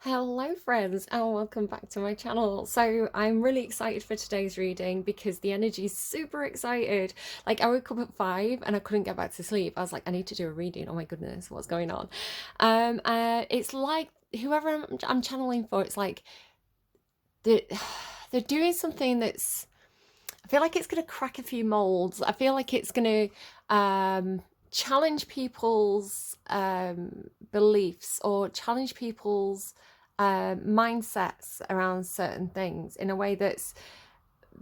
Hello friends and welcome back to my channel. So I'm really excited for today's reading because the energy is super excited. Like I woke up at 5 and I couldn't get back to sleep. I was like, I need to do a reading. Oh my goodness, what's going on? It's like whoever I'm channeling for, it's like they're, they're doing something that's, I feel like it's going to crack a few molds. I feel like it's going to challenge people's beliefs or challenge people's mindsets around certain things in a way that's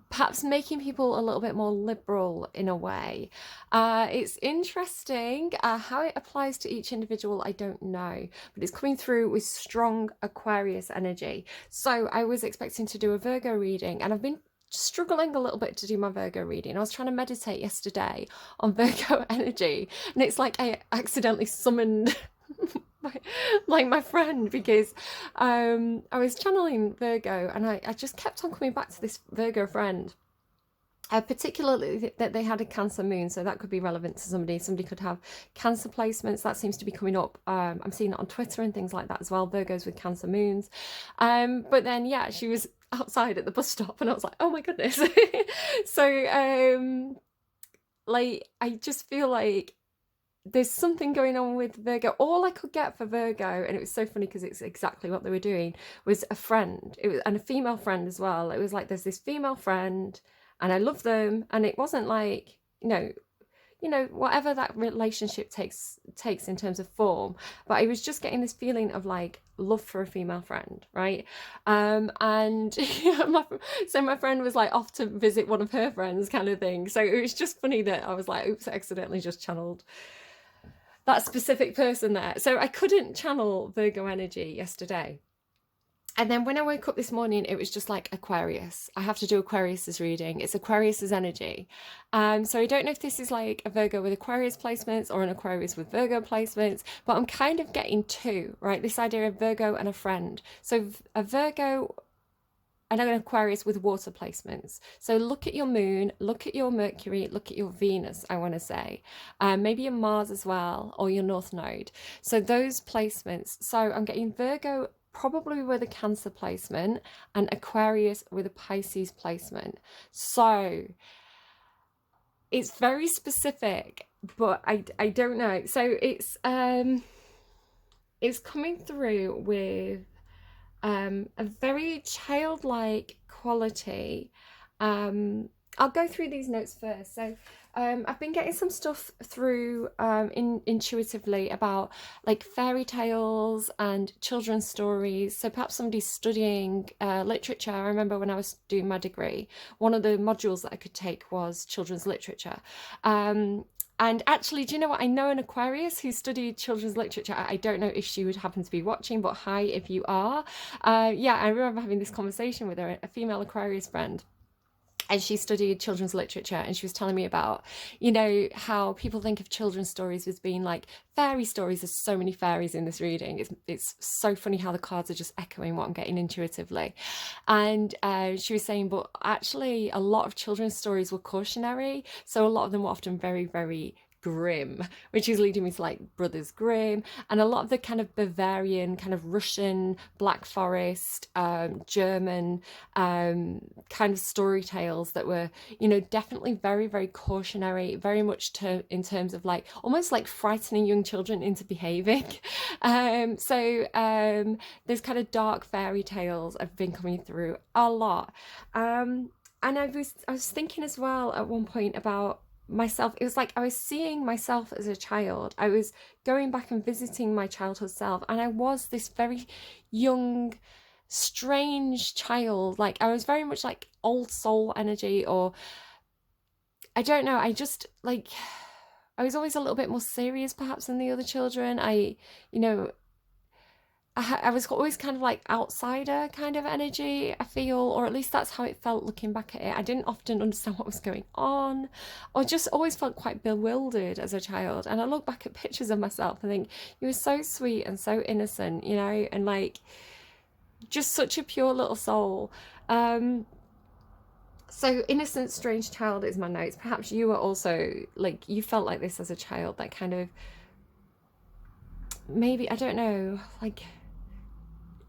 perhaps making people a little bit more liberal in a way. It's interesting how it applies to each individual. I don't know, but it's coming through with strong Aquarius energy. So I was expecting to do a Virgo reading, and I've been struggling a little bit to do my Virgo reading. I was trying to meditate yesterday on Virgo energy, and it's like I accidentally summoned my friend because I was channeling Virgo, and I just kept on coming back to this Virgo friend. Particularly that they had a Cancer moon, so that could be relevant to somebody. Somebody could have Cancer placements. That seems to be coming up. I'm seeing it on Twitter and things like that as well. Virgos with Cancer moons. But then, yeah, she was outside at the bus stop, and I was like, oh my goodness. So, like, I just feel like there's something going on with Virgo. All I could get for Virgo, and it was so funny because it's exactly what they were doing, was a friend. It was, and a female friend as well. It was like there's this female friend, and I love them, and it wasn't like whatever that relationship takes in terms of form, but I was just getting this feeling of like love for a female friend, right? And yeah, so my friend was like off to visit one of her friends, kind of thing. So it was just funny that I was like, oops, I accidentally just channeled that specific person there. So I couldn't channel Virgo energy yesterday. And then when I woke up this morning, it was just like Aquarius. I have to do Aquarius's reading. It's Aquarius's energy. So I don't know if this is like a Virgo with Aquarius placements or an Aquarius with Virgo placements, but I'm kind of getting two, right? This idea of Virgo and a friend. So a Virgo and an Aquarius with water placements. So look at your moon, look at your Mercury, look at your Venus, I want to say. Maybe your Mars as well, or your North Node. So those placements. So I'm getting Virgo probably with a Cancer placement and Aquarius with a Pisces placement. So it's very specific, but I don't know. So it's coming through with a very childlike quality. I'll go through these notes first. So I've been getting some stuff through intuitively about like fairy tales and children's stories. So perhaps somebody's studying literature. I remember when I was doing my degree, one of the modules that I could take was children's literature. And actually, do you know what? I know an Aquarius who studied children's literature. I don't know if she would happen to be watching, but hi if you are. Yeah, I remember having this conversation with her, a female Aquarius friend. And she studied children's literature, and she was telling me about, how people think of children's stories as being like fairy stories. There's so many fairies in this reading. It's so funny how the cards are just echoing what I'm getting intuitively. And she was saying, but actually a lot of children's stories were cautionary. So a lot of them were often very, very grim, which is leading me to like Brothers Grimm, and a lot of the kind of Bavarian, kind of Russian, Black Forest, German kind of story tales that were, definitely very, very cautionary, very much in terms of like almost like frightening young children into behaving. So there's kind of dark fairy tales have been coming through a lot. And I was thinking as well at one point about myself. It was like I was seeing myself as a child. I was going back and visiting my childhood self, and I was this very young, strange child. Like I was very much like old soul energy, or I don't know, I just like I was always a little bit more serious perhaps than the other children. You know I was always kind of like outsider kind of energy, I feel, or at least that's how it felt looking back at it. I didn't often understand what was going on, or just always felt quite bewildered as a child. And I look back at pictures of myself and think, you were so sweet and so innocent, and like just such a pure little soul. So innocent, strange child is my notes. Perhaps you were also like, you felt like this as a child, that kind of, maybe, I don't know, like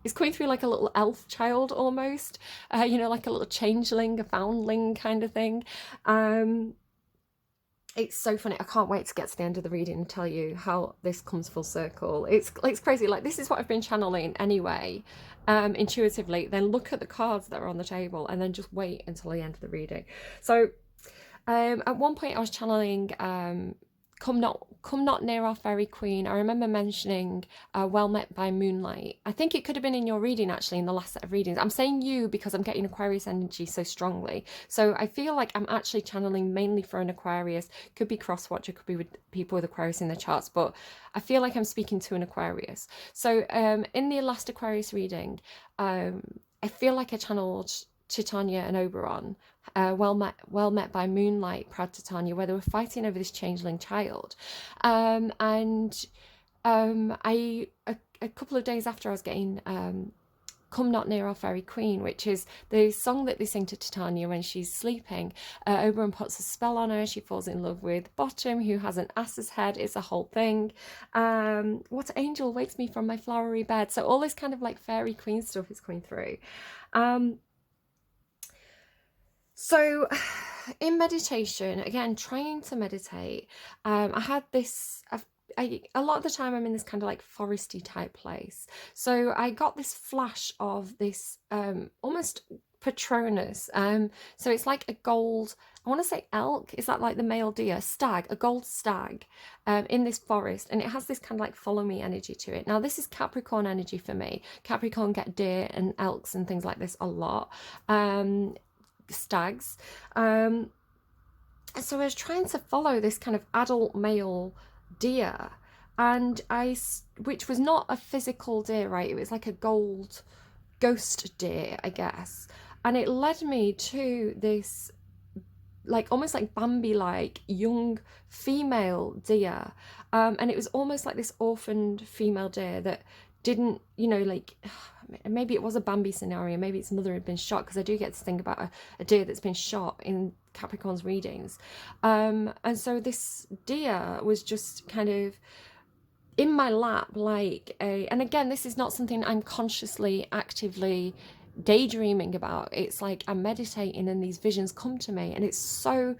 it's coming through like a little elf child almost, you know, like a little changeling, a foundling kind of thing. It's so funny. I can't wait to get to the end of the reading and tell you how this comes full circle. It's crazy. Like, this is what I've been channeling anyway, intuitively. Then look at the cards that are on the table and then just wait until the end of the reading. So at one point I was channeling come not near our fairy queen. I remember mentioning well met by moonlight. I think it could have been in your reading, actually, in the last set of readings. I'm saying you because I'm getting Aquarius energy so strongly, so I feel like I'm actually channeling mainly for an Aquarius. Could be cross watcher, could be with people with Aquarius in their charts, but I feel like I'm speaking to an Aquarius. So in the last Aquarius reading, I feel like I channeled Titania and Oberon, well met by moonlight, proud Titania, where they were fighting over this changeling child. And a couple of days after, I was getting Come Not Near Our Fairy Queen, which is the song that they sing to Titania when she's sleeping. Oberon puts a spell on her. She falls in love with Bottom, who has an ass's head. It's a whole thing. What angel wakes me from my flowery bed? So all this kind of like fairy queen stuff is coming through. So in meditation, again, trying to meditate, I had this, a lot of the time I'm in this kind of like foresty type place. So I got this flash of this almost Patronus. So it's like a gold, I want to say elk, is that like the male deer? Stag, a gold stag in this forest. And it has this kind of like follow me energy to it. Now this is Capricorn energy for me. Capricorn get deer and elks and things like this a lot. Stags. So I was trying to follow this kind of adult male deer, and which was not a physical deer, right? It was like a gold ghost deer, I guess. And it led me to this like almost like Bambi like young female deer, and it was almost like this orphaned female deer that didn't, you know, like maybe it was a Bambi scenario, maybe its mother had been shot, because I do get to think about a deer that's been shot in Capricorn's readings. And so this deer was just kind of in my lap, like and again, this is not something I'm consciously actively daydreaming about. It's like I'm meditating and these visions come to me, and it's so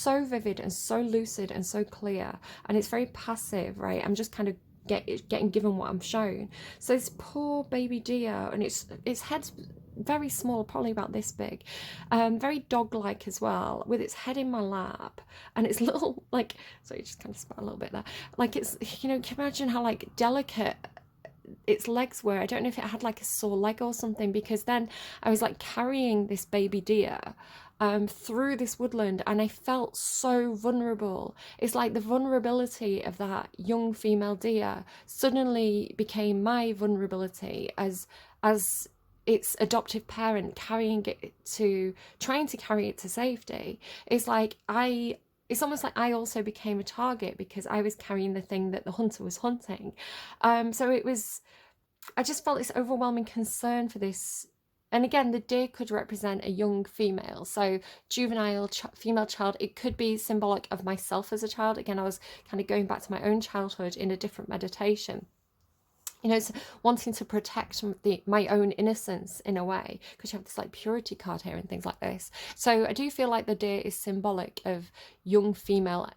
vivid and so lucid and so clear, and it's very passive, right? I'm just kind of getting given what I'm shown. So this poor baby deer, and its head's very small, probably about this big, very dog-like as well, with its head in my lap, and its little like, so you just kind of spat a little bit there, like it's, you know, can you imagine how like delicate its legs were? I don't know if it had like a sore leg or something, because then I was like carrying this baby deer through this woodland, and I felt so vulnerable. It's like the vulnerability of that young female deer suddenly became my vulnerability as its adoptive parent, carrying it to, trying to carry it to safety. It's like it's almost like I also became a target because I was carrying the thing that the hunter was hunting. So I just felt this overwhelming concern for this. And again, the deer could represent a young female, so juvenile female child. It could be symbolic of myself as a child. Again, I was kind of going back to my own childhood in a different meditation. You know, it's wanting to protect my own innocence in a way, because you have this like purity card here and things like this. So I do feel like the deer is symbolic of young female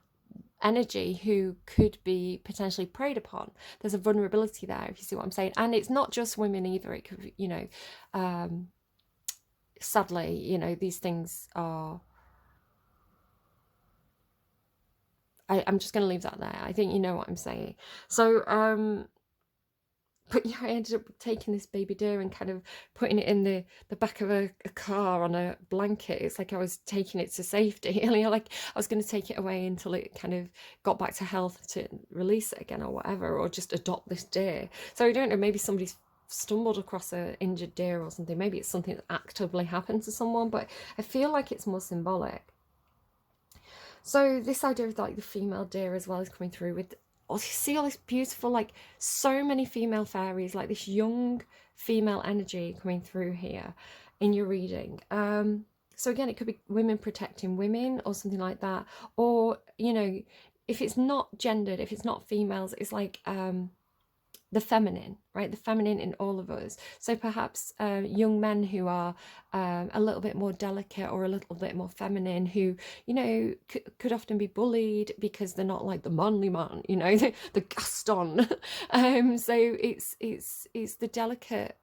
energy who could be potentially preyed upon. There's a vulnerability there, if you see what I'm saying. And it's not just women either. It could be, you know, sadly, you know, these things are, I'm just going to leave that there. I think you know what I'm saying. So but yeah, I ended up taking this baby deer and kind of putting it in the back of a car on a blanket. It's like I was taking it to safety. You know, like I was going to take it away until it kind of got back to health to release it again or whatever, or just adopt this deer. So I don't know, maybe somebody's stumbled across an injured deer or something. Maybe it's something that actively happened to someone, but I feel like it's more symbolic. So this idea of like the female deer as well is coming through with, you see all this beautiful, like so many female fairies, like this young female energy coming through here in your reading. So again, it could be women protecting women or something like that. Or, you know, if it's not gendered, if it's not females, it's like the feminine, right? The feminine in all of us. So perhaps young men who are a little bit more delicate or a little bit more feminine, who, you know, could often be bullied because they're not like the manly man, you know, the Gaston. So it's the delicate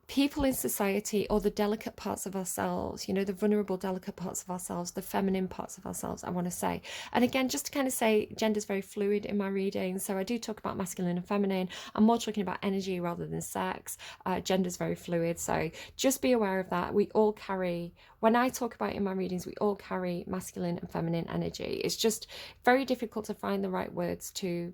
people in society, or the delicate parts of ourselves, you know, the vulnerable, delicate parts of ourselves, the feminine parts of ourselves, I want to say. And again, just to kind of say, gender's very fluid in my reading. So I do talk about masculine and feminine. I'm more talking about energy rather than sex. Gender's very fluid. So just be aware of that. We all carry, when I talk about in my readings, we all carry masculine and feminine energy. It's just very difficult to find the right words to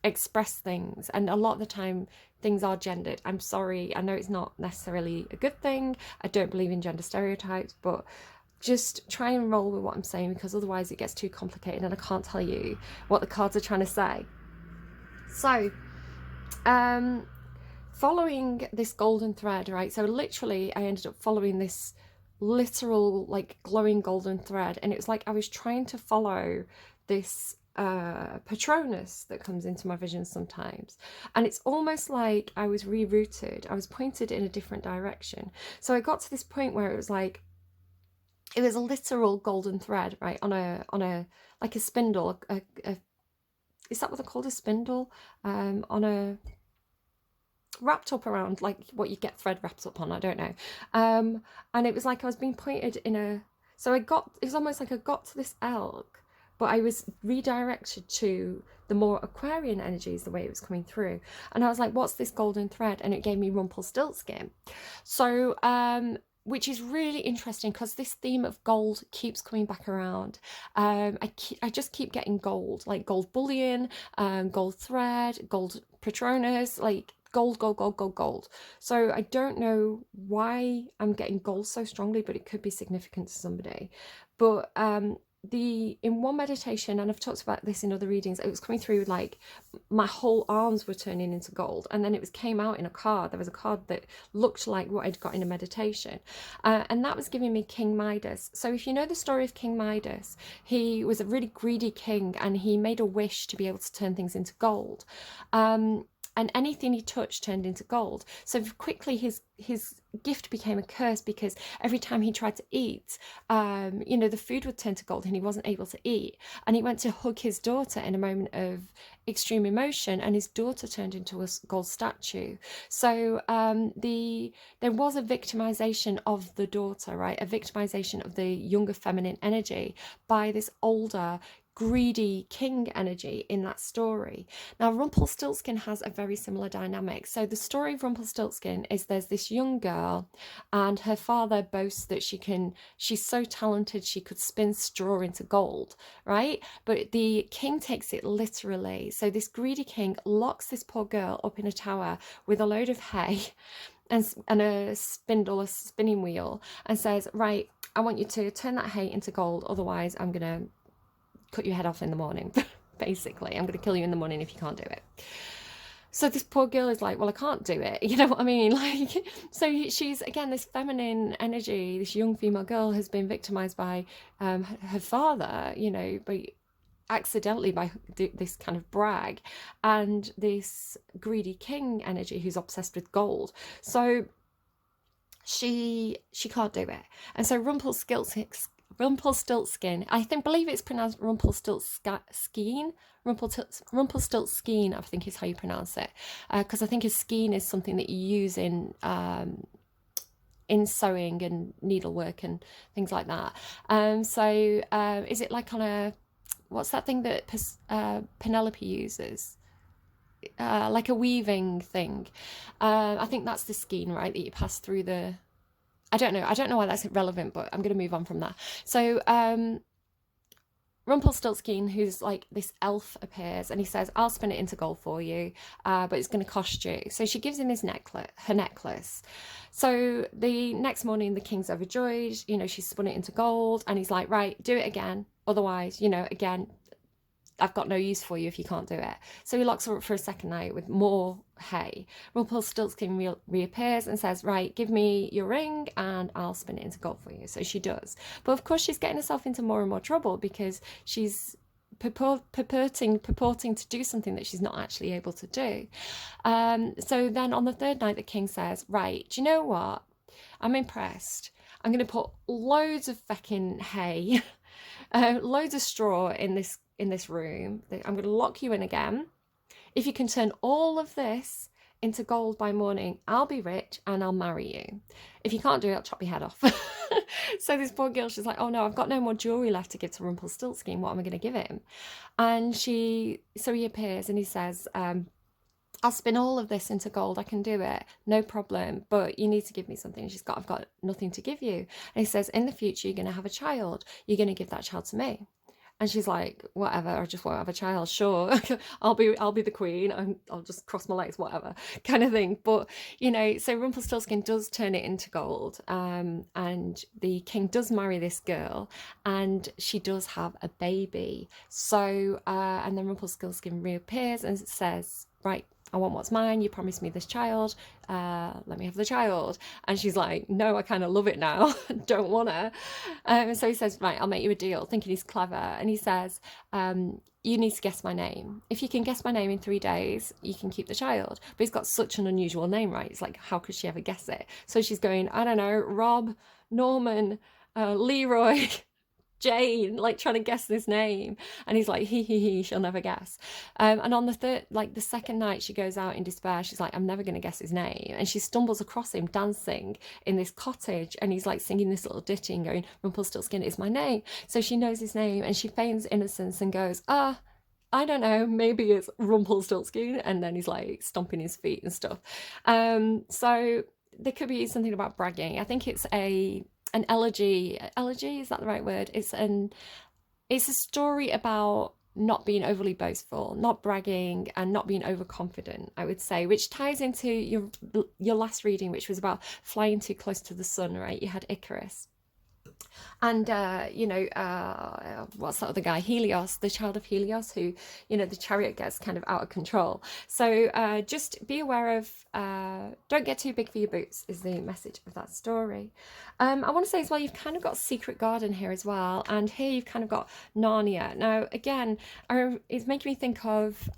express things, and a lot of the time things are gendered. I'm sorry, I know it's not necessarily a good thing. I don't believe in gender stereotypes, but just try and roll with what I'm saying, because otherwise it gets too complicated and I can't tell you what the cards are trying to say. So following this golden thread, right, so literally I ended up following this literal like glowing golden thread, and it was like I was trying to follow this Patronus that comes into my vision sometimes, and it's almost like I was rerouted, I was pointed in a different direction. So I got to this point where it was like, it was a literal golden thread, right, on a like a spindle, is that what they're called, a spindle, on a, wrapped up around like what you get thread wrapped up on, I don't know. And it was like I was being pointed in a, so it was almost like I got to this elk, but I was redirected to the more Aquarian energies, the way it was coming through. And I was like, what's this golden thread? And it gave me Rumpelstiltskin. So which is really interesting, because this theme of gold keeps coming back around. I just keep getting gold, like gold bullion, gold thread, gold Patronus, like gold, gold, gold, gold, gold. So I don't know why I'm getting gold so strongly, but it could be significant to somebody. But in one meditation, and I've talked about this in other readings, it was coming through like my whole arms were turning into gold, and then it came out in a card. There was a card that looked like what I'd got in a meditation, and that was giving me King Midas. So if you know the story of King Midas, he was a really greedy king, and he made a wish to be able to turn things into gold. And anything he touched turned into gold. So quickly his gift became a curse, because every time he tried to eat, you know, the food would turn to gold and he wasn't able to eat. And he went to hug his daughter in a moment of extreme emotion, and his daughter turned into a gold statue. So there was a victimization of the daughter, right? A victimization of the younger feminine energy by this older greedy king energy in that story. Now Rumpelstiltskin has a very similar dynamic. So the story of Rumpelstiltskin is there's this young girl, and her father boasts that she's so talented she could spin straw into gold, right? But the king takes it literally. So this greedy king locks this poor girl up in a tower with a load of hay and a spindle, a spinning wheel, and says, right, I want you to turn that hay into gold, otherwise I'm gonna cut your head off in the morning. Basically, I'm going to kill you in the morning if you can't do it. So this poor girl is like, well, I can't do it, you know what I mean? Like, so she's, again, this feminine energy, this young female girl has been victimized by her father, you know, accidentally by this kind of brag, and this greedy king energy who's obsessed with gold. So she can't do it. And so Rumpelstiltskin, believe it's pronounced Rumpelstiltskin. Rumpelstiltskin, I think is how you pronounce it, because I think a skein is something that you use in sewing and needlework and things like that. So is it like on a, what's that thing that Penelope uses? Like a weaving thing. I think that's the skein, right, that you pass through the, I don't know why that's relevant, but I'm going to move on from that. So Rumpelstiltskin, who's like this elf, appears, and he says, I'll spin it into gold for you, but it's going to cost you. So she gives him her necklace. So the next morning the king's overjoyed, you know, she's spun it into gold, and he's like, right, do it again, otherwise, you know, again, I've got no use for you if you can't do it. So he locks her up for a second night with more hay. Rumpelstiltskin reappears and says, right, give me your ring and I'll spin it into gold for you. So she does. But of course she's getting herself into more and more trouble, because she's purporting to do something that she's not actually able to do. So then on the third night, the king says, right, do you know what? I'm impressed. I'm going to put loads of feckin' hay, loads of straw in this room. I'm going to lock you in again. If you can turn all of this into gold by morning, I'll be rich and I'll marry you. If you can't do it, I'll chop your head off. So this poor girl, she's like, oh no, I've got no more jewelry left to give to Rumpelstiltskin. What am I going to give him? And so he appears and he says, I'll spin all of this into gold. I can do it. No problem. But you need to give me something. I've got nothing to give you. And he says, in the future, you're going to have a child. You're going to give that child to me. And she's like, whatever, I just won't have a child. Sure, I'll be the queen. I'll just cross my legs, whatever, kind of thing. But, you know, so Rumpelstiltskin does turn it into gold. And the king does marry this girl and she does have a baby. So, and then Rumpelstiltskin reappears and says, right, I want what's mine. You promised me this child. Let me have the child. And she's like, no, I kind of love it now. Don't want to. So he says, right, I'll make you a deal, thinking he's clever. And he says, you need to guess my name. If you can guess my name in 3 days, you can keep the child. But he's got such an unusual name, right? It's like, how could she ever guess it? So she's going, I don't know, Rob, Norman, Leroy, Jane, like trying to guess this name. And he's like, he, she'll never guess. And on the second night, she goes out in despair. She's like, I'm never going to guess his name. And she stumbles across him dancing in this cottage. And he's like singing this little ditty and going, Rumpelstiltskin is my name. So she knows his name and she feigns innocence and goes, I don't know, maybe it's Rumpelstiltskin. And then he's like stomping his feet and stuff. So there could be something about bragging. I think it's an elegy. Elegy, is that the right word? It's a story about not being overly boastful, not bragging, and not being overconfident, I would say, which ties into your last reading, which was about flying too close to the sun, right? You had Icarus. And what's that other guy, Helios, the child of Helios, who, you know, the chariot gets kind of out of control. So just be aware of don't get too big for your boots is the message of that story. I want to say as well, you've kind of got Secret Garden here as well, and here you've kind of got Narnia. Now again, it's making me think of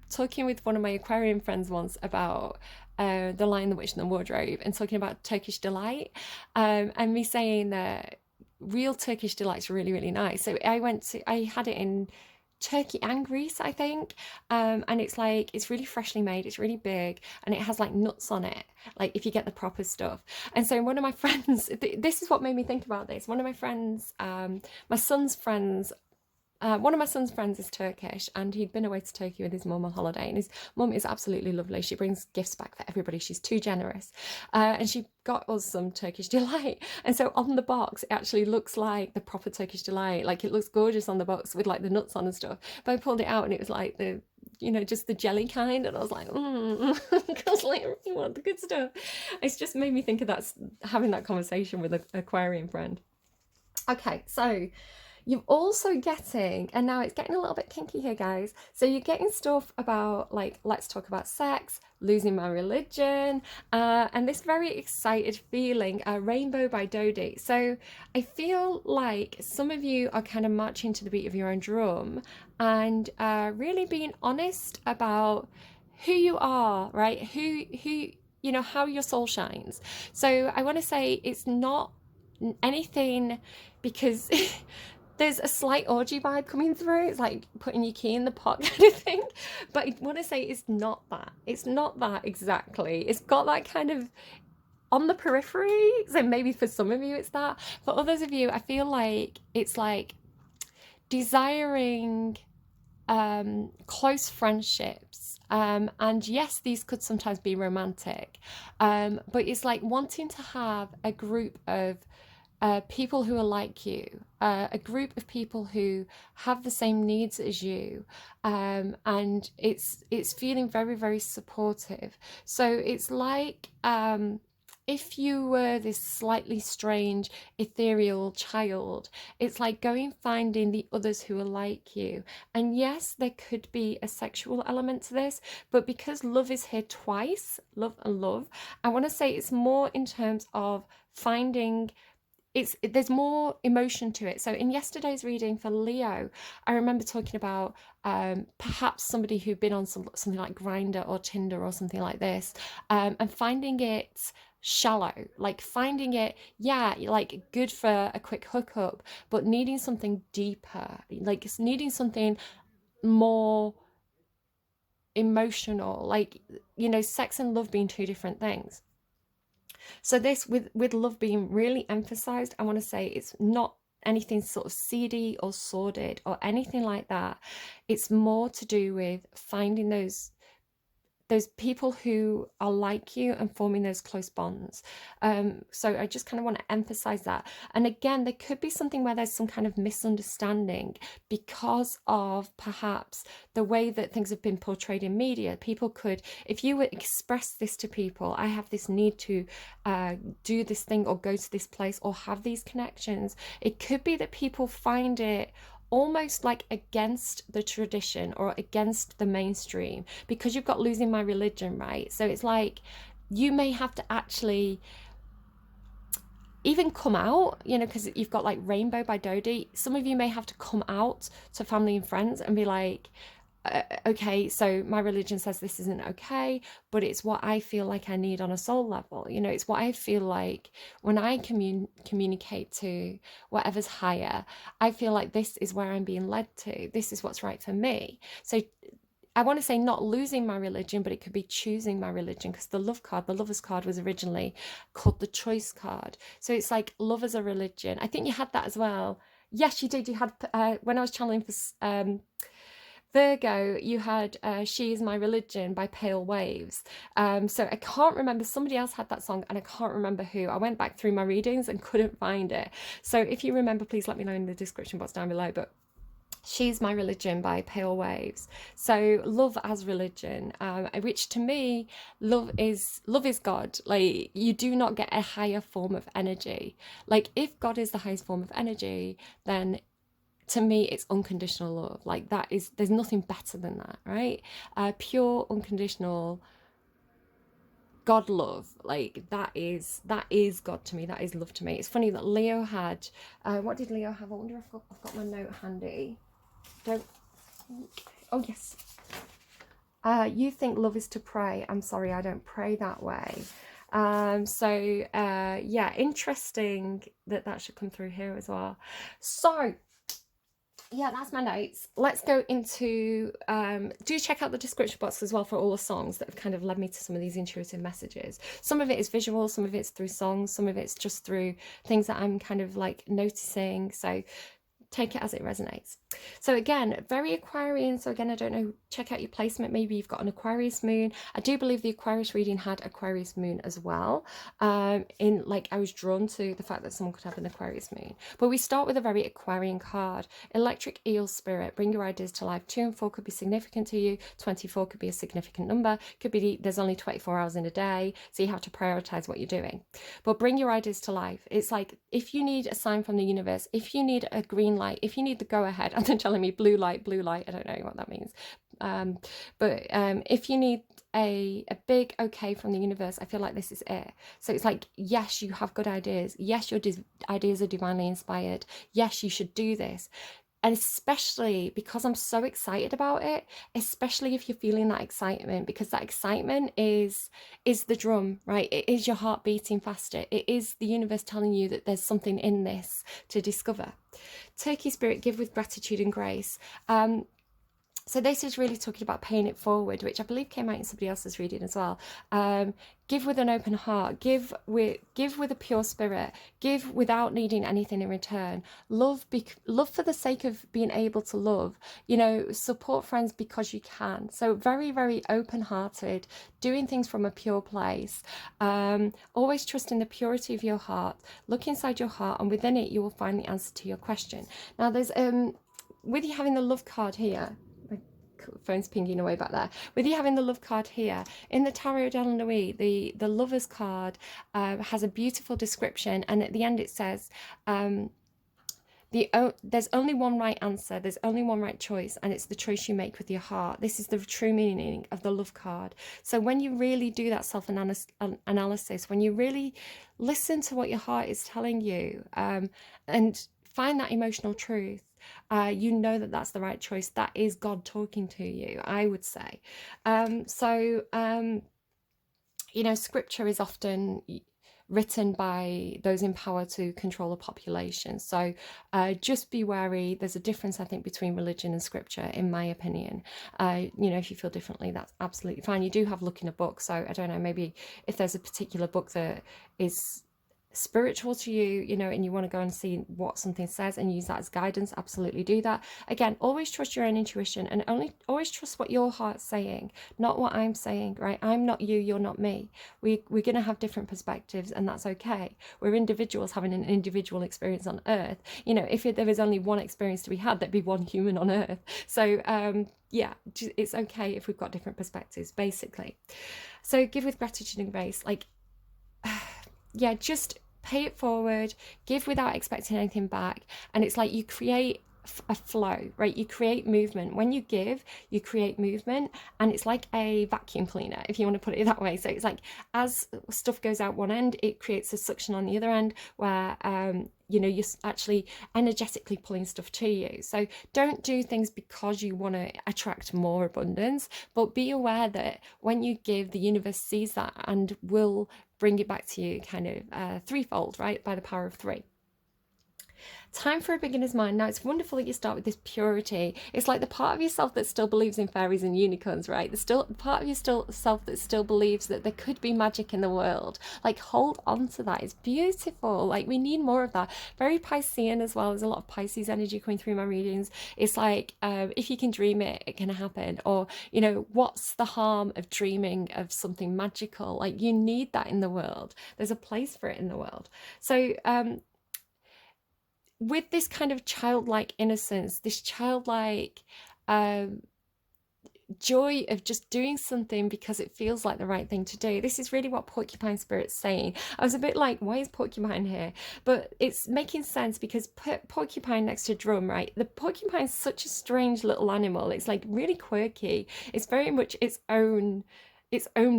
talking with one of my Aquarian friends once about The Lion, the Witch and the Wardrobe, and talking about Turkish delight, and me saying that real Turkish delight's really, really nice. So I had it in Turkey and Greece, I think, and it's really freshly made, it's really big, and it has like nuts on it, like if you get the proper stuff. And so one of my friends, this is what made me think about this. One of my friends, my son's friends, one of my son's friends is Turkish, and he'd been away to Turkey with his mum on holiday, and his mum is absolutely lovely. She brings gifts back for everybody. She's too generous, and she got us some Turkish delight. And so on the box, it actually looks like the proper Turkish delight. Like it looks gorgeous on the box with like the nuts on and stuff. But I pulled it out and it was like the, you know, just the jelly kind, and I was like, because like I really want the good stuff. It's just made me think of that, having that conversation with an Aquarian friend. Okay, so you're also getting, and now it's getting a little bit kinky here, guys. So you're getting stuff about like, let's talk about sex, losing my religion, and this very excited feeling, Rainbow by Dodie. So I feel like some of you are kind of marching to the beat of your own drum and really being honest about who you are, right? Who, you know, how your soul shines. So I want to say it's not anything, because there's a slight orgy vibe coming through. It's like putting your key in the pot kind of thing. But I want to say it's not that. It's not that exactly. It's got that kind of on the periphery. So maybe for some of you it's that. For others of you, I feel like it's like desiring close friendships. And yes, these could sometimes be romantic. But it's like wanting to have a group of people who are like you, a group of people who have the same needs as you, and it's feeling very, very supportive. So it's like if you were this slightly strange, ethereal child, it's like going finding the others who are like you. And yes, there could be a sexual element to this, but because love is here twice, love and love, I want to say it's more in terms of finding there's more emotion to it. So in yesterday's reading for Leo, I remember talking about perhaps somebody who'd been on something like Grindr or Tinder or something like this, and finding it shallow, like finding it, yeah, like good for a quick hookup, but needing something deeper, like it's needing something more emotional, like, you know, sex and love being two different things. So this, with love being really emphasized, I want to say it's not anything sort of seedy or sordid or anything like that. It's more to do with finding those people who are like you and forming those close bonds. So I just kind of want to emphasize that. And again, there could be something where there's some kind of misunderstanding because of perhaps the way that things have been portrayed in media. People could, if you would express this to people, I have this need to do this thing or go to this place or have these connections, it could be that people find it almost like against the tradition or against the mainstream, because you've got losing my religion, right? So it's like you may have to actually even come out, you know, because you've got like Rainbow by Dodie. Some of you may have to come out to family and friends and be like, okay, so my religion says this isn't okay, but it's what I feel like I need on a soul level. You know, it's what I feel like when I communicate to whatever's higher, I feel like this is where I'm being led to. This is what's right for me. So I want to say not losing my religion, but it could be choosing my religion, because the love card, the lover's card, was originally called the choice card. So it's like love as a religion. I think you had that as well. Yes, you did. You had, when I was channeling for Virgo, you had She Is My Religion by Pale Waves. So I can't remember, somebody else had that song and I can't remember who. I went back through my readings and couldn't find it. So if you remember, please let me know in the description box down below. But She's My Religion by Pale Waves. So love as religion, which to me, love is God. Like, you do not get a higher form of energy. Like, if God is the highest form of energy, then to me it's unconditional love. Like, that is, there's nothing better than that, right? Pure unconditional God love, like that is God to me. That is love to me. It's funny that Leo had, what did Leo have? I wonder if I've got my note handy. Don't think. Oh yes. You think love is to pray. I'm sorry, I don't pray that way. Yeah, interesting that should come through here as well. So yeah, that's my notes. Let's go into, do check out the description box as well for all the songs that have kind of led me to some of these intuitive messages. Some of it is visual, some of it's through songs, some of it's just through things that I'm kind of like noticing. So take it as it resonates. So again, very Aquarian. So again, I don't know, check out your placement. Maybe you've got an Aquarius moon. I do believe the Aquarius reading had Aquarius moon as well. In like, I was drawn to the fact that someone could have an Aquarius moon. But we start with a very Aquarian card. Electric Eel Spirit, bring your ideas to life. 2 and 4 could be significant to you. 24 could be a significant number. Could be there's only 24 hours in a day, so you have to prioritize what you're doing. But bring your ideas to life. It's like, if you need a sign from the universe, if you need a green light, if you need the go ahead, and they're telling me blue light, I don't know what that means. If you need a big okay from the universe, I feel like this is it. So it's like, yes, you have good ideas. Yes, your ideas are divinely inspired. Yes, you should do this. And especially because I'm so excited about it, especially if you're feeling that excitement, because that excitement is the drum, right? It is your heart beating faster. It is the universe telling you that there's something in this to discover. Turkey Spirit, give with gratitude and grace. So this is really talking about paying it forward, which I believe came out in somebody else's reading as well. Give with an open heart, give with a pure spirit, give without needing anything in return. Love for the sake of being able to love, you know, support friends because you can. So very, very open-hearted, doing things from a pure place. Always trust in the purity of your heart. Look inside your heart, and within it you will find the answer to your question. Now there's with you having the love card here, phone's pinging away back there. With you having the love card here, in the Tarot de la Nuit, the lover's card has a beautiful description, and at the end it says, There's only one right answer, there's only one right choice, and it's the choice you make with your heart. This is the true meaning of the love card. So when you really do that self-analysis, when you really listen to what your heart is telling you, and find that emotional truth, you know that that's the right choice. That is God talking to you, I would say. You know, scripture is often written by those in power to control a population. So just be wary. There's a difference, I think, between religion and scripture, in my opinion. You know, if you feel differently, that's absolutely fine. You do have look in a book. So I don't know, maybe if there's a particular book that is spiritual to you, you know, and you want to go and see what something says and use that as guidance, absolutely do that. Again, always trust your own intuition, and always trust what your heart's saying, not what I'm saying, right? I'm not you, you're not me. We're going to have different perspectives, and that's okay. We're individuals having an individual experience on earth. You know, if there was only one experience to be had, there'd be one human on earth. So yeah, it's okay if we've got different perspectives, basically. So give with gratitude and grace. Like, yeah, just pay it forward, give without expecting anything back. And it's like you create a flow, right? You create movement. When you give, you create movement, and it's like a vacuum cleaner, if you want to put it that way. So it's like as stuff goes out one end, it creates a suction on the other end where you know, you're actually energetically pulling stuff to you. So don't do things because you want to attract more abundance, but be aware that when you give, the universe sees that and will bring it back to you kind of threefold, right? By the power of three. Time for a beginner's mind. Now, it's wonderful that you start with this purity. It's like the part of yourself that still believes in fairies and unicorns, right? There's still part of yourself that still believes that there could be magic in the world. Like, hold on to that. It's beautiful. Like, we need more of that. Very Piscean as well. There's a lot of Pisces energy coming through my readings. It's like, if you can dream it, it can happen. Or, you know, what's the harm of dreaming of something magical? Like, you need that in the world. There's a place for it in the world. So, with this kind of childlike innocence, this childlike joy of just doing something because it feels like the right thing to do. This is really what Porcupine Spirit's saying. I was a bit like, why is Porcupine here? But it's making sense because Porcupine next to Drum, right? The Porcupine's such a strange little animal. It's like really quirky. It's very much its own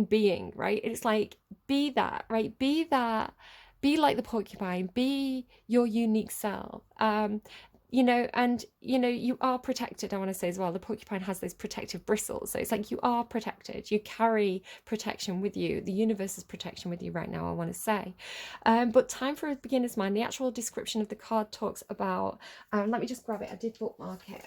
being, right? It's like, be that, right? Be that. Be like the porcupine, be your unique self. You know, and you know, you are protected. I want to say as well, the porcupine has those protective bristles, so it's like you are protected. You carry protection with you. The universe's protection with you right now, I want to say. But time for a beginner's mind. The actual description of the card talks about, let me just grab it, I did bookmark it.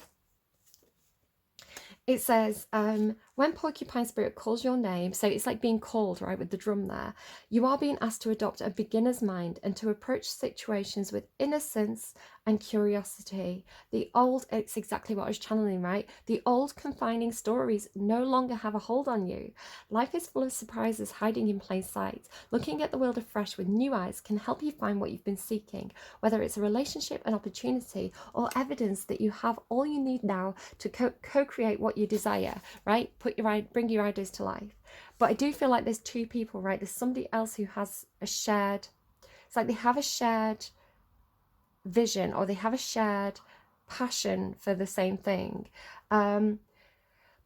It says, when Porcupine Spirit calls your name, so it's like being called, right, with the drum there, you are being asked to adopt a beginner's mind and to approach situations with innocence and curiosity. It's exactly what I was channeling, right? The old confining stories no longer have a hold on you. Life is full of surprises hiding in plain sight. Looking at the world afresh with new eyes can help you find what you've been seeking, whether it's a relationship, an opportunity, or evidence that you have all you need now to co-create what you desire, right? Bring your ideas to life. But I do feel like there's two people, right? There's somebody else who has it's like they have a shared vision, or they have a shared passion for the same thing.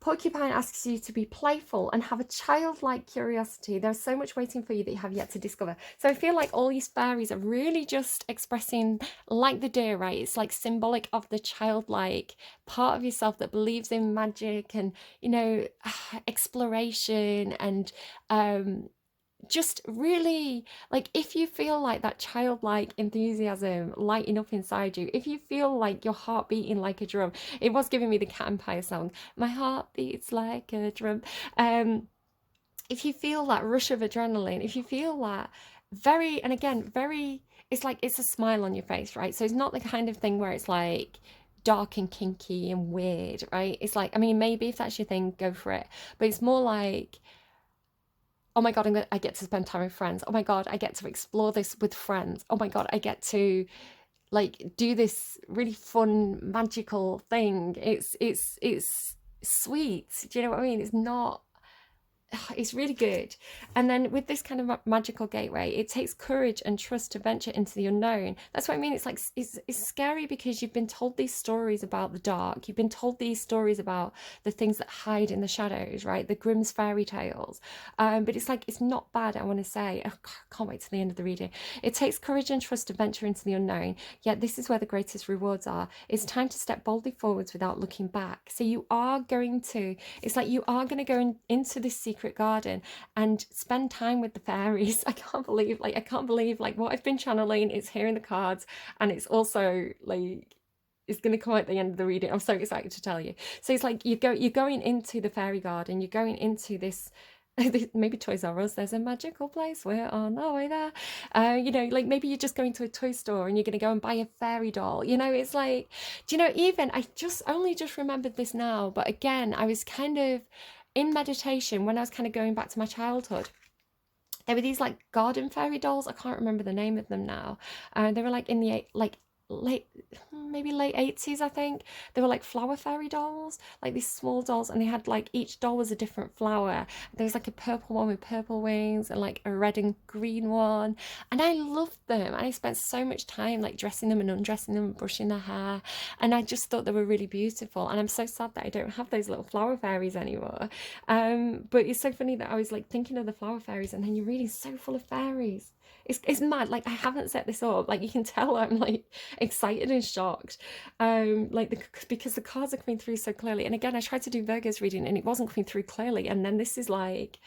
Porcupine asks you to be playful and have a childlike curiosity. There's so much waiting for you that you have yet to discover. So I feel like all these fairies are really just expressing, like the deer, right? It's like symbolic of the childlike part of yourself that believes in magic and, you know, exploration and just really, like, if you feel like that childlike enthusiasm lighting up inside you, if you feel like your heart beating like a drum, it was giving me the Cat Empire song, my heart beats like a drum. If you feel that rush of adrenaline, if you feel that very, it's like it's a smile on your face, right? So it's not the kind of thing where it's like dark and kinky and weird, right? It's like, I mean, maybe if that's your thing, go for it, but it's more like, oh my God, I get to spend time with friends. Oh my God, I get to explore this with friends. Oh my God, I get to like do this really fun, magical thing. It's sweet. Do you know what I mean? It's not it's really good. And then with this kind of magical gateway, it takes courage and trust to venture into the unknown. That's what I mean. It's like it's scary because you've been told these stories about the dark. You've been told these stories about the things that hide in the shadows, right? The Grimm's fairy tales. But it's like, it's not bad, I want to say. Oh, I can't wait to the end of the reading. It takes courage and trust to venture into the unknown, yet this is where the greatest rewards are. It's time to step boldly forwards without looking back. So you are going to, it's like you are going to go into this secret garden and spend time with the fairies. I can't believe like what I've been channeling is here in the cards, and it's also like, it's going to come at the end of the reading. I'm so excited to tell you. So it's like you're going into the fairy garden, you're going into this maybe Toys R Us, there's a magical place, we're on our way there. You know, like maybe you're just going to a toy store and you're going to go and buy a fairy doll. You know, it's like, do you know, even I only just remembered this now, but again, I was kind of in meditation when I was kind of going back to my childhood. There were these like garden fairy dolls. I can't remember the name of them now. They were like in the like late, maybe late 80s, I think. They were like flower fairy dolls, like these small dolls, and they had like, each doll was a different flower. There was like a purple one with purple wings and like a red and green one, and I loved them. I spent so much time like dressing them and undressing them and brushing their hair, and I just thought they were really beautiful. And I'm so sad that I don't have those little flower fairies anymore. But it's so funny that I was like thinking of the flower fairies, and then you're reading so full of fairies. It's mad. Like, I haven't set this up. Like, you can tell I'm like excited and shocked. Because the cards are coming through so clearly. And again, I tried to do Virgo's reading and it wasn't coming through clearly. And then this is like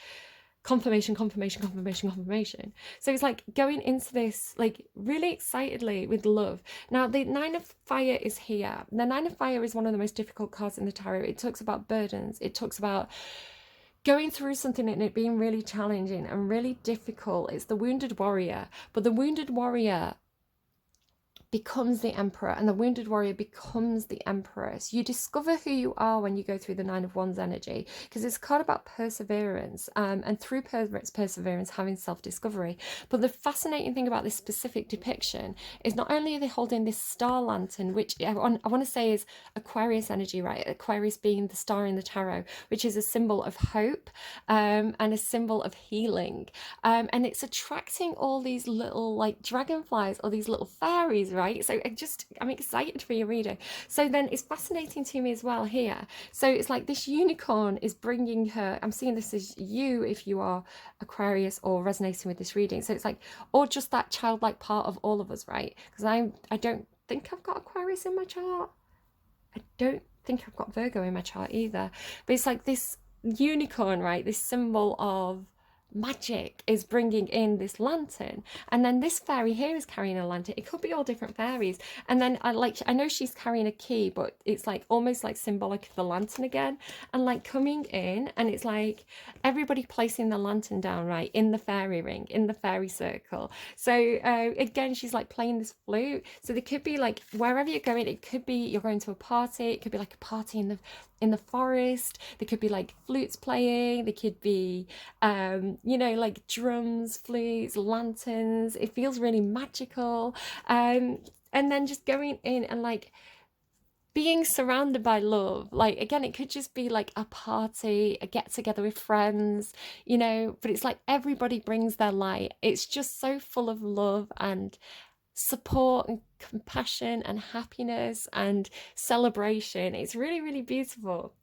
confirmation, confirmation, confirmation, confirmation. So it's like going into this like really excitedly with love. Now, the Nine of Fire is here. The Nine of Fire is one of the most difficult cards in the tarot. It talks about burdens. It talks about going through something and it being really challenging and really difficult. It's the wounded warrior, but the wounded warrior becomes the emperor, and the wounded warrior becomes the empress. You discover who you are when you go through the Nine of Wands energy, because it's a card about perseverance, and through perseverance having self-discovery. But the fascinating thing about this specific depiction is not only are they holding this star lantern, which I want to say is Aquarius energy, right? Aquarius being the star in the tarot, which is a symbol of hope, and a symbol of healing, and it's attracting all these little like dragonflies or these little fairies, right? So I'm excited for your reading. So then it's fascinating to me as well here. So it's like this unicorn is bringing her, I'm seeing this as you if you are Aquarius or resonating with this reading. So it's like, or just that childlike part of all of us, right? Because I don't think I've got Aquarius in my chart. I don't think I've got Virgo in my chart either. But it's like this unicorn, right? This symbol of magic is bringing in this lantern, and then this fairy here is carrying a lantern. It could be all different fairies, and then I know she's carrying a key, but it's like almost like symbolic of the lantern again, and like coming in, and it's like everybody placing the lantern down right in the fairy ring, in the fairy circle. So again, she's like playing this flute. So there could be like, wherever you're going, it could be you're going to a party, it could be like a party in the forest. There could be like flutes playing, there could be you know, like drums, flutes, lanterns. It feels really magical. And then just going in and like being surrounded by love. Like, again, it could just be like a party, a get together with friends, you know, but it's like everybody brings their light. It's just so full of love and support and compassion and happiness and celebration. It's really, really beautiful.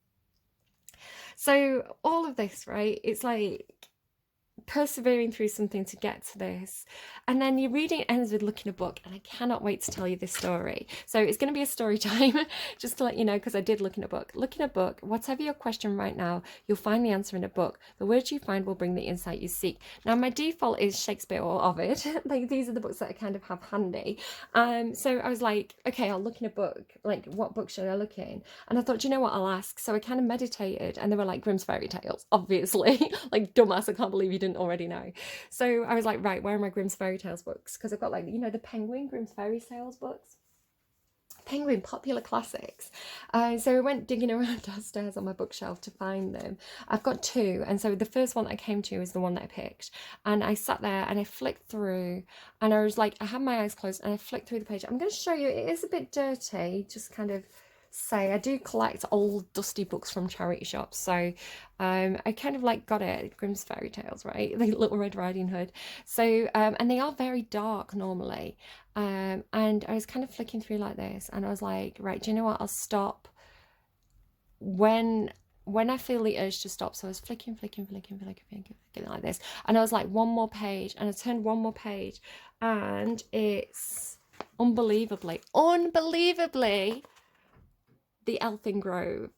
So all of this, right, it's like persevering through something to get to this, and then your reading ends with looking a book, and I cannot wait to tell you this story. So it's going to be a story time just to let you know, because I did look in a book. Whatever your question right now, you'll find the answer in a book. The words you find will bring the insight you seek. Now, my default is Shakespeare or Ovid. Like, these are the books that I kind of have handy. So I was like, okay, I'll look in a book. Like, what book should I look in? And I thought, do you know what, I'll ask. So I kind of meditated, and they were like Grimm's fairy tales, obviously. Like, dumbass, I can't believe you didn't already know. So I was like, right, where are my Grimm's fairy tales books? Because I've got, like, you know, the Penguin Grimm's fairy tales books, Penguin popular classics. So I went digging around downstairs on my bookshelf to find them. I've got two, and so the first one that I came to is the one that I picked, and I sat there and I flicked through, and I was like, I had my eyes closed and I flicked through the page. I'm going to show you, it is a bit dirty, just kind of say I do collect old dusty books from charity shops, so I kind of like got it, Grimm's Fairy Tales, right? The Little Red Riding Hood. So and they are very dark normally, and I was kind of flicking through like this, and I was like, right, do you know what? I'll stop when I feel the urge to stop. So I was flicking like this, and I was like, one more page, and I turned one more page, and it's unbelievably the Elfin Grove.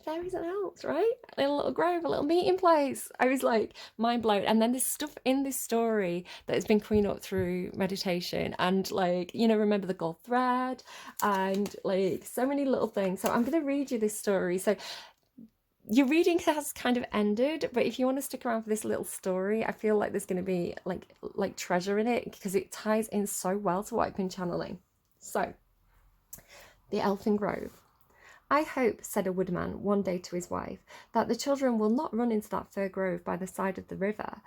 Fairies and elves, right? A little grove, a little meeting place. I was like mind blown. And then there's stuff in this story that has been coming up through meditation, and like, you know, remember the gold thread, and like so many little things. So I'm going to read you this story. So your reading has kind of ended, but if you want to stick around for this little story, I feel like there's going to be like treasure in it, because it ties in so well to what I've been channeling. So, the Elfin Grove. I hope, said a woodman one day to his wife, that the children will not run into that fir grove by the side of the river.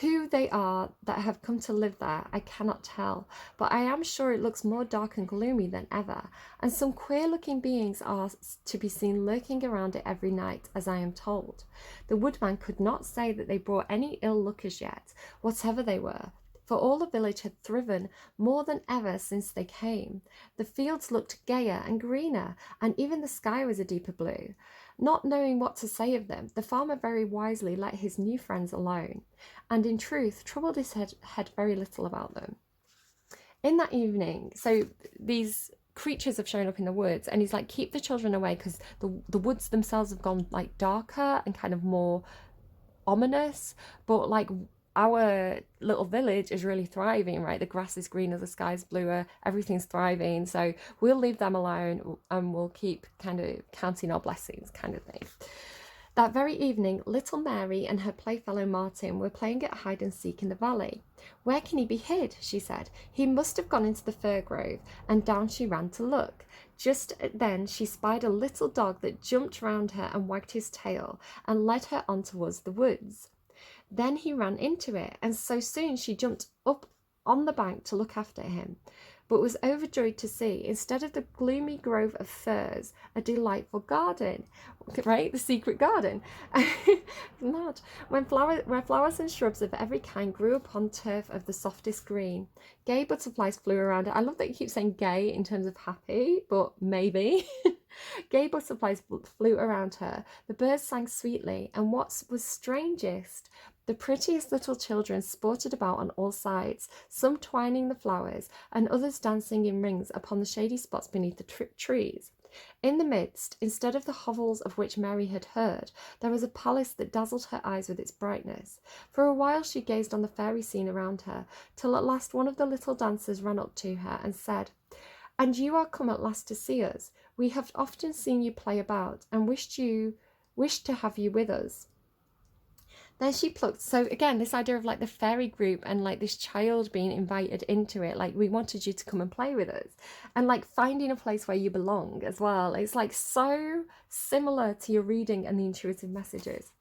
Who they are that have come to live there, I cannot tell, but I am sure it looks more dark and gloomy than ever, and some queer-looking beings are to be seen lurking around it every night, as I am told. The woodman could not say that they brought any ill luck as yet, whatever they were, for all the village had thriven more than ever since they came. The fields looked gayer and greener, and even the sky was a deeper blue. Not knowing what to say of them, the farmer very wisely let his new friends alone, and in truth troubled his head very little about them. In that evening, so these creatures have shown up in the woods, and he's like, keep the children away, because the woods themselves have gone like darker and kind of more ominous, but like our little village is really thriving, right? The grass is greener, the sky's bluer, everything's thriving. So we'll leave them alone, and we'll keep kind of counting our blessings, kind of thing. That very evening, little Mary and her playfellow Martin were playing at hide and seek in the valley. Where can he be hid? She said. He must have gone into the fir grove, and down she ran to look. Just then she spied a little dog that jumped round her and wagged his tail, and led her on towards the woods. Then he ran into it, and so soon she jumped up on the bank to look after him, but was overjoyed to see, instead of the gloomy grove of firs, a delightful garden, right? The secret garden. Mad. Where flowers and shrubs of every kind grew upon turf of the softest green. Gay butterflies flew around it. I love that you keep saying gay in terms of happy, but maybe. Gay butterflies flew around her. The birds sang sweetly, and what was strangest, the prettiest little children sported about on all sides, some twining the flowers, and others dancing in rings upon the shady spots beneath the trees. In the midst, instead of the hovels of which Mary had heard, there was a palace that dazzled her eyes with its brightness. For a while she gazed on the fairy scene around her, till at last one of the little dancers ran up to her and said, "And you are come at last to see us. We have often seen you play about, and wished to have you with us." Then she plucked, so again, this idea of like the fairy group and like this child being invited into it, like we wanted you to come and play with us, and like finding a place where you belong as well. It's like so similar to your reading and the intuitive messages.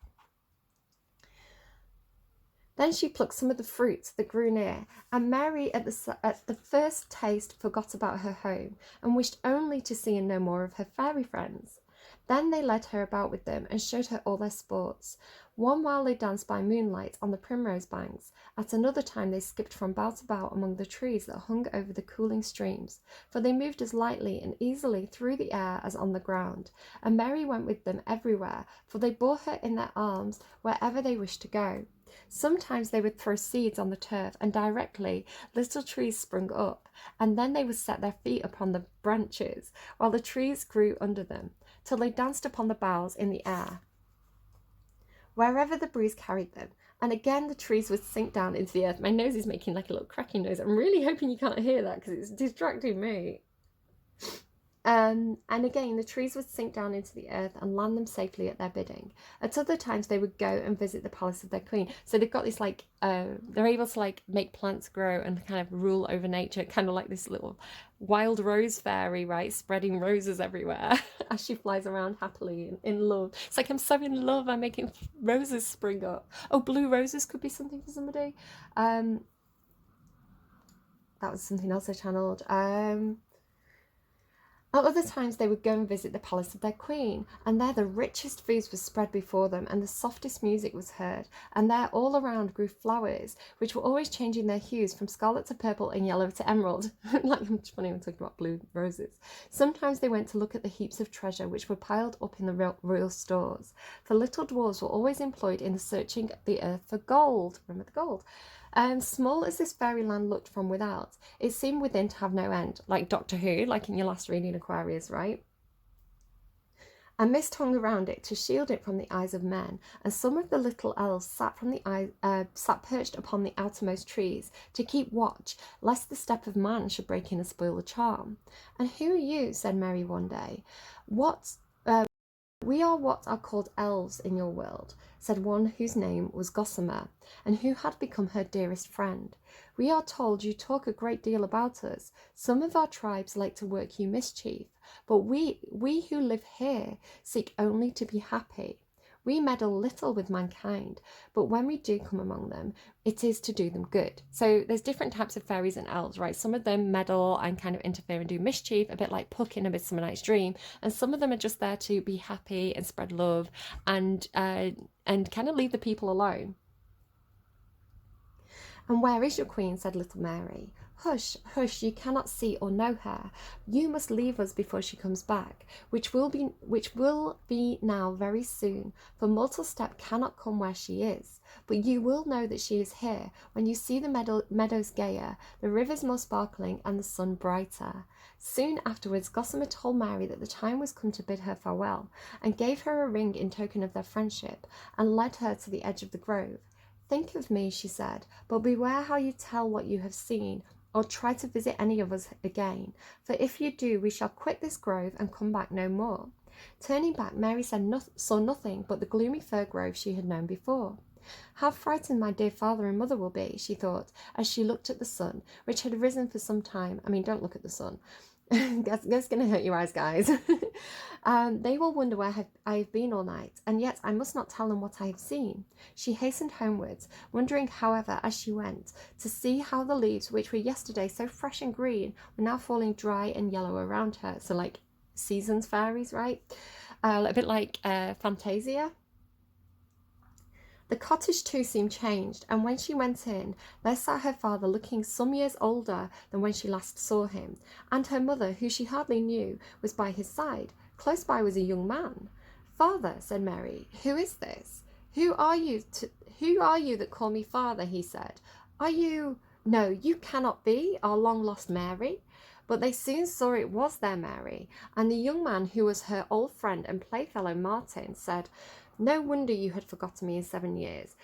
Then she plucked some of the fruits that grew near, and Mary at the first taste forgot about her home, and wished only to see and know more of her fairy friends. Then they led her about with them, and showed her all their sports. One while they danced by moonlight on the primrose banks, at another time they skipped from bough to bough among the trees that hung over the cooling streams, for they moved as lightly and easily through the air as on the ground, and Mary went with them everywhere, for they bore her in their arms wherever they wished to go. Sometimes they would throw seeds on the turf, and directly little trees sprung up, and then they would set their feet upon the branches, while the trees grew under them, till they danced upon the boughs in the air, wherever the breeze carried them, and again the trees would sink down into the earth. My nose is making like a little cracking noise. I'm really hoping you can't hear that, because it's distracting me. And again, the trees would sink down into the earth and land them safely at their bidding. At other times, they would go and visit the palace of their queen. So they've got this like, they're able to like make plants grow and kind of rule over nature, kind of like this little wild rose fairy, right? Spreading roses everywhere as she flies around happily in love. It's like, I'm so in love, I'm making roses spring up. Oh, blue roses could be something for somebody. That was something else I channeled. At other times they would go and visit the palace of their queen, and there the richest foods were spread before them, and the softest music was heard, and there all around grew flowers, which were always changing their hues from scarlet to purple and yellow to emerald. Like, it's funny when talking about blue roses. Sometimes they went to look at the heaps of treasure which were piled up in the royal stores, for little dwarves were always employed in searching the earth for gold. Remember the gold? And small as this fairyland looked from without, it seemed within to have no end, like Doctor Who, like in your last reading, Aquarius, right? A mist hung around it to shield it from the eyes of men, and some of the little elves sat perched upon the outermost trees to keep watch, lest the step of man should break in and spoil the charm. And who are you? Said Mary one day. We are what are called elves in your world, said one whose name was Gossamer, and who had become her dearest friend. We are told you talk a great deal about us. Some of our tribes like to work you mischief, but we who live here seek only to be happy. We meddle little with mankind, but when we do come among them, it is to do them good. So there's different types of fairies and elves, right? Some of them meddle and kind of interfere and do mischief, a bit like Puck in A Midsummer Night's Dream, and some of them are just there to be happy and spread love and kind of leave the people alone. And where is your queen? Said little Mary. Hush, hush, you cannot see or know her. You must leave us before she comes back, which will be now very soon, for mortal step cannot come where she is. But you will know that she is here when you see the meadows gayer, the rivers more sparkling, and the sun brighter. Soon afterwards Gossamer told Mary that the time was come to bid her farewell, and gave her a ring in token of their friendship, and led her to the edge of the grove. Think of me, she said, but beware how you tell what you have seen, or try to visit any of us again, for if you do, we shall quit this grove and come back no more. Turning back, Mary saw nothing but the gloomy fir grove she had known before. How frightened my dear father and mother will be, she thought, as she looked at the sun, which had risen for some time. I mean, don't look at the sun. That's going to hurt your eyes, guys. They will wonder where I have been all night, and yet I must not tell them what I have seen. She hastened homewards, wondering, however, as she went, to see how the leaves, which were yesterday so fresh and green, were now falling dry and yellow around her. So like seasons fairies, right? A bit like Fantasia. The cottage too seemed changed, and when she went in, there sat her father looking some years older than when she last saw him, and her mother, who she hardly knew, was by his side. Close by was a young man. Father, said Mary, who is this? Who are you that call me father? He said. Are you... No, you cannot be our long-lost Mary. But they soon saw it was their Mary, and the young man, who was her old friend and playfellow Martin, said, no wonder you had forgotten me in 7 years.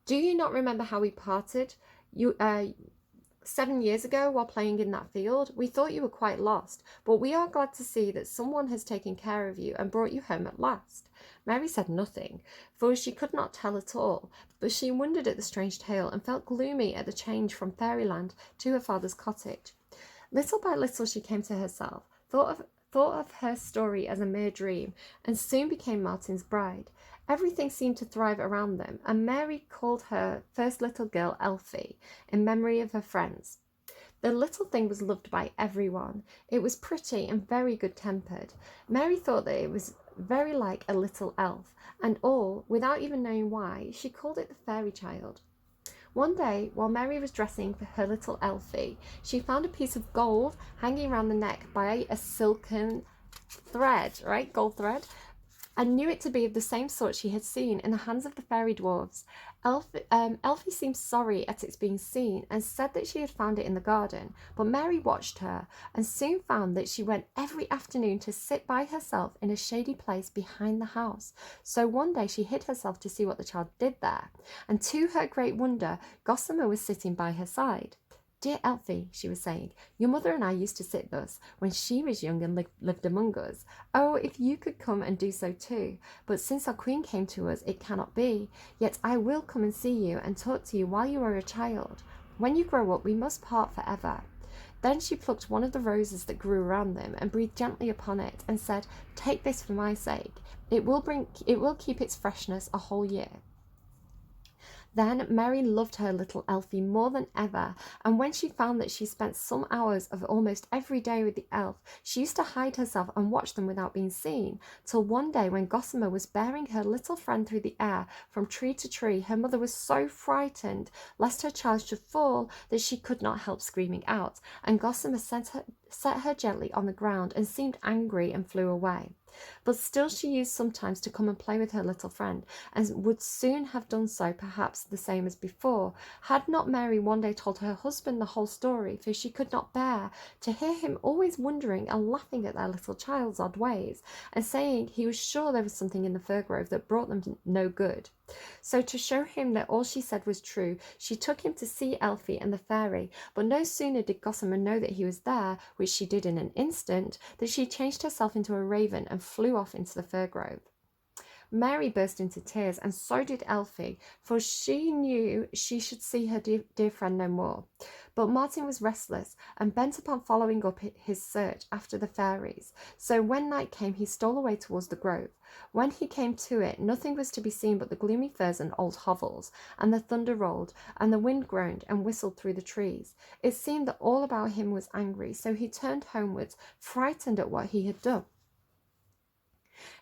Do you not remember how we parted? 7 years ago while playing in that field? We thought you were quite lost, but we are glad to see that someone has taken care of you and brought you home at last. Mary said nothing, for she could not tell at all, but she wondered at the strange tale and felt gloomy at the change from fairyland to her father's cottage. Little by little she came to herself, thought of her story as a mere dream, and soon became Martin's bride. Everything seemed to thrive around them, and Mary called her first little girl Elfie, in memory of her friends. The little thing was loved by everyone. It was pretty and very good-tempered. Mary thought that it was very like a little elf, and all, without even knowing why, she called it the fairy child. One day, while Mary was dressing for her little Elfie, she found a piece of gold hanging around the neck by a silken thread, right? Gold thread. And knew it to be of the same sort she had seen in the hands of the fairy dwarves. Elfie seemed sorry at its being seen and said that she had found it in the garden, but Mary watched her and soon found that she went every afternoon to sit by herself in a shady place behind the house. So one day she hid herself to see what the child did there, and to her great wonder, Gossamer was sitting by her side. Dear Elfie, she was saying, your mother and I used to sit thus when she was young and lived among us. Oh, if you could come and do so too. But since our queen came to us, it cannot be. Yet I will come and see you and talk to you while you are a child. When you grow up, we must part forever. Then she plucked one of the roses that grew around them and breathed gently upon it and said, take this for my sake. It will keep its freshness a whole year. Then Mary loved her little Elfie more than ever, and when she found that she spent some hours of almost every day with the elf, she used to hide herself and watch them without being seen, till one day when Gossamer was bearing her little friend through the air from tree to tree, her mother was so frightened lest her child should fall that she could not help screaming out, and Gossamer set her gently on the ground and seemed angry and flew away. But still she used sometimes to come and play with her little friend, and would soon have done so, perhaps the same as before, had not Mary one day told her husband the whole story, for she could not bear to hear him always wondering and laughing at their little child's odd ways, and saying he was sure there was something in the fir grove that brought them no good. So to show him that all she said was true, she took him to see Elfie and the fairy, but no sooner did Gossamer know that he was there, which she did in an instant, that she changed herself into a raven and flew off into the fir grove. Mary burst into tears, and so did Elfie, for she knew she should see her dear friend no more. But Martin was restless and bent upon following up his search after the fairies. So when night came, he stole away towards the grove. When he came to it, nothing was to be seen but the gloomy firs and old hovels, and the thunder rolled, and the wind groaned and whistled through the trees. It seemed that all about him was angry, so he turned homewards, frightened at what he had done.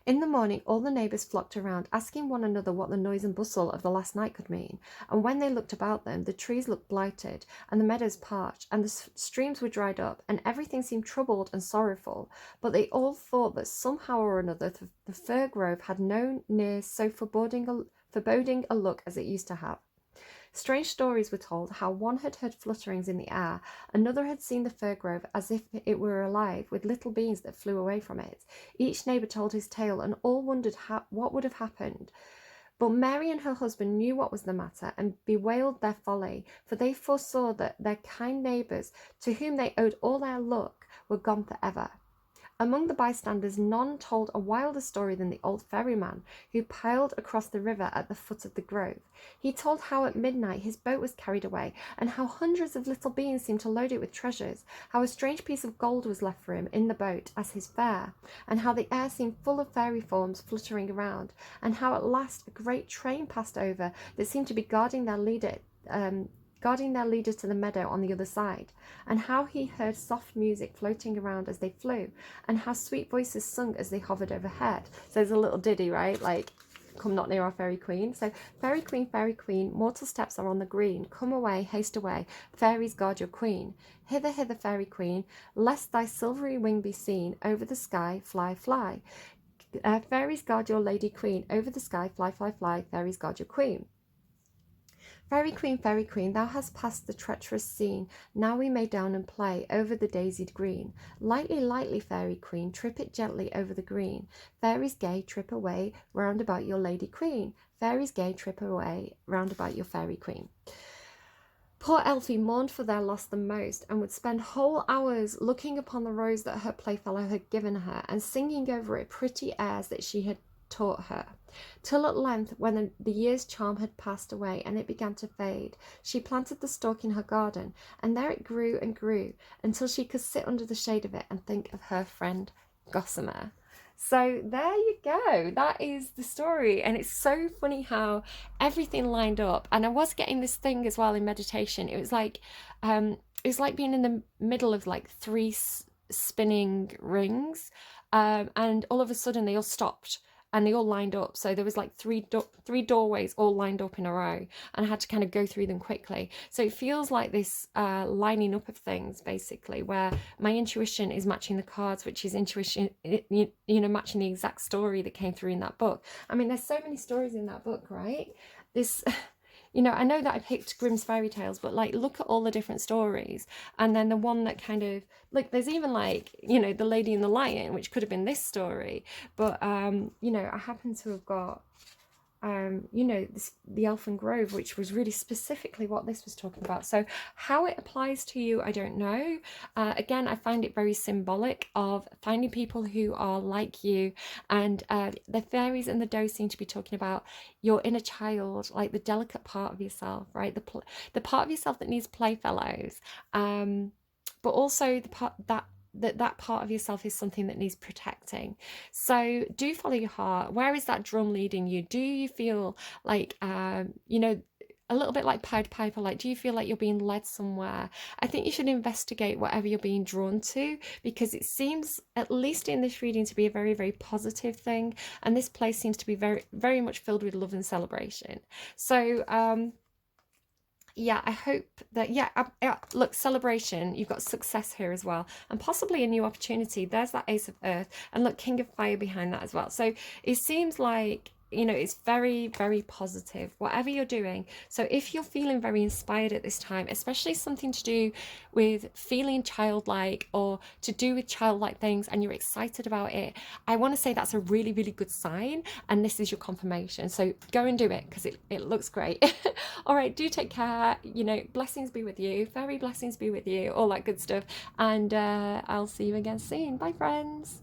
In the morning all the neighbours flocked around, asking one another what the noise and bustle of the last night could mean, and when they looked about them, the trees looked blighted, and the meadows parched, and the streams were dried up, and everything seemed troubled and sorrowful, but they all thought that somehow or another the fir grove had no near so foreboding a look as it used to have. Strange stories were told, how one had heard flutterings in the air, another had seen the fir grove as if it were alive, with little beings that flew away from it. Each neighbour told his tale, and all wondered what would have happened. But Mary and her husband knew what was the matter, and bewailed their folly, for they foresaw that their kind neighbours, to whom they owed all their luck, were gone for ever. Among the bystanders, none told a wilder story than the old ferryman, who piled across the river at the foot of the grove. He told how at midnight his boat was carried away, and how hundreds of little beings seemed to load it with treasures, how a strange piece of gold was left for him in the boat as his fare, and how the air seemed full of fairy forms fluttering around, and how at last a great train passed over that seemed to be guarding their leader to the meadow on the other side, and how he heard soft music floating around as they flew, and how sweet voices sung as they hovered overhead. So there's a little ditty, right? Like, come not near our fairy queen. So, fairy queen, mortal steps are on the green. Come away, haste away, fairies guard your queen. Hither, hither, fairy queen, lest thy silvery wing be seen. Over the sky, fly, fly. Fairies guard your lady queen. Over the sky, fly, fly, fly. Fairies guard your queen. Fairy queen, thou hast passed the treacherous scene, now we may down and play over the daisied green. Lightly, lightly, fairy queen, trip it gently over the green. Fairies gay, trip away, round about your lady queen. Fairies gay, trip away, round about your fairy queen. Poor Elfie mourned for their loss the most, and would spend whole hours looking upon the rose that her playfellow had given her, and singing over it pretty airs that she had taught her, till at length, when the year's charm had passed away and it began to fade, she planted the stalk in her garden, and there it grew and grew until she could sit under the shade of it and think of her friend Gossamer. So there you go, that is the story, and it's so funny how everything lined up. And I was getting this thing as well in meditation. It was like being in the middle of like three spinning rings, and all of a sudden they all stopped and they all lined up. So there was like three doorways all lined up in a row, and I had to kind of go through them quickly. So it feels like this lining up of things, basically, where my intuition is matching the cards, which is intuition, matching the exact story that came through in that book. I mean, there's so many stories in that book, right? This... I know that I picked Grimm's fairy tales, but like, look at all the different stories. And then the one that kind of, like, there's even like, The Lady and the Lion, which could have been this story. But, I happen to have got, the Elfin Grove, which was really specifically what this was talking about. So how it applies to you, I don't know. Again, I find it very symbolic of finding people who are like you, and the fairies and the doe seem to be talking about your inner child, like the delicate part of yourself, right? The part of yourself that needs playfellows, but also the part that part of yourself is something that needs protecting. So do follow your heart. Where is that drum leading you? Do you feel like a a little bit like Pied Piper, like, do you feel like you're being led somewhere? I think you should investigate whatever you're being drawn to, because it seems, at least in this reading, to be a very, very positive thing. And this place seems to be very, very much filled with love and celebration. So, yeah, I hope that, yeah, look, celebration, you've got success here as well, and possibly a new opportunity. There's that Ace of Earth, and look, King of Fire behind that as well. So it seems like, you know, it's very, very positive, whatever you're doing. So if you're feeling very inspired at this time, especially something to do with feeling childlike or to do with childlike things, and you're excited about it, I want to say that's a really, really good sign. And this is your confirmation. So go and do it, because it looks great. All right, do take care. You know, blessings be with you. Fairy blessings be with you. All that good stuff. And I'll see you again soon. Bye, friends.